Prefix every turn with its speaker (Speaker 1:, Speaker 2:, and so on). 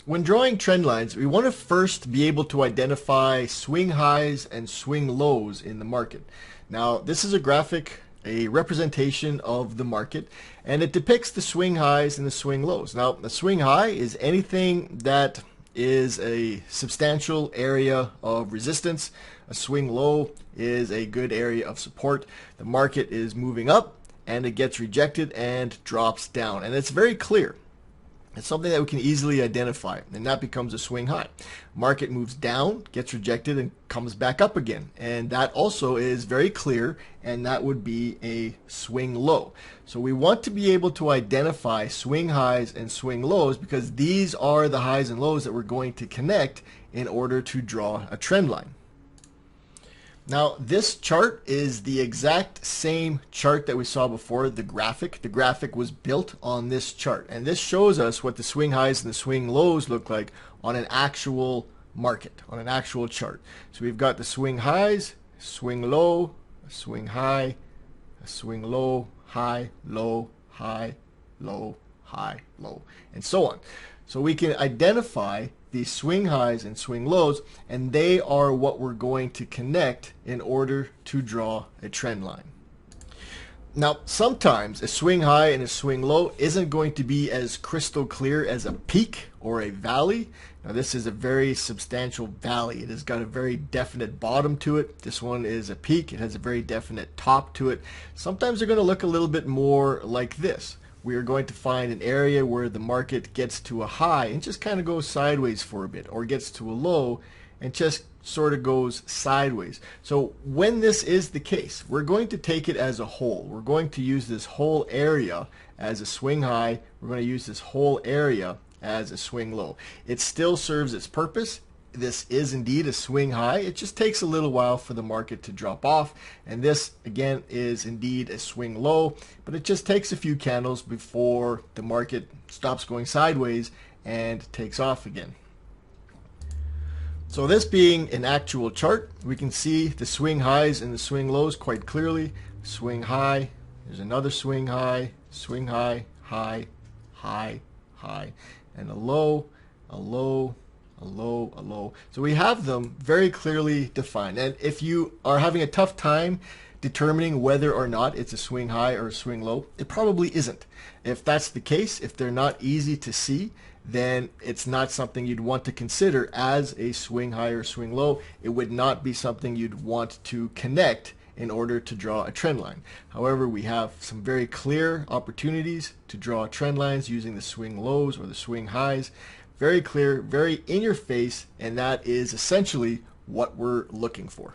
Speaker 1: When drawing trend lines, we want to first be able to identify swing highs and swing lows in the market. Now, this is a graphic, a representation of the market, and it depicts the swing highs and the swing lows. Now, the swing high is anything that is a substantial area of resistance. A swing low is a good area of support. The market is moving up and it gets rejected and drops down, and it's very clear. It's something that we can easily identify, and that becomes a swing high. Market moves down, gets rejected, and comes back up again. And that also is very clear, and that would be a swing low. So we want to be able to identify swing highs and swing lows because these are the highs and lows that we're going to connect in order to draw a trend line. Now, this chart is the exact same chart that we saw before, the graphic. The graphic was built on this chart, and this shows us what the swing highs and the swing lows look like on an actual market, on an actual chart. So we've got the swing highs, swing low, a swing high, a swing low, high, low, high, low, high, low, and so on. So we can identify these swing highs and swing lows, and they are what we're going to connect in order to draw a trend line. Now, sometimes a swing high and a swing low isn't going to be as crystal clear as a peak or a valley. Now, this is a very substantial valley. It has got a very definite bottom to it. This one is a peak. It has a very definite top to it. Sometimes they're going to look a little bit more like this. We are going to find an area where the market gets to a high and just kind of goes sideways for a bit, or gets to a low and just sort of goes sideways. So when this is the case, we're going to take it as a whole. We're going to use this whole area as a swing high. We're going to use this whole area as a swing low. It still serves its purpose. This is indeed a swing high. It just takes a little while for the market to drop off, and this again is indeed a swing low, but it just takes a few candles before the market stops going sideways and takes off again. So this being an actual chart, we can see the swing highs and the swing lows quite clearly. Swing high, there's another swing high, high, high, high, and a low, a low, a low, a low. So we have them very clearly defined. And if you are having a tough time determining whether or not it's a swing high or a swing low, it probably isn't. If that's the case, if they're not easy to see, then it's not something you'd want to consider as a swing high or swing low. It would not be something you'd want to connect in order to draw a trend line. However, we have some very clear opportunities to draw trend lines using the swing lows or the swing highs. Very clear, very in your face, and that is essentially what we're looking for.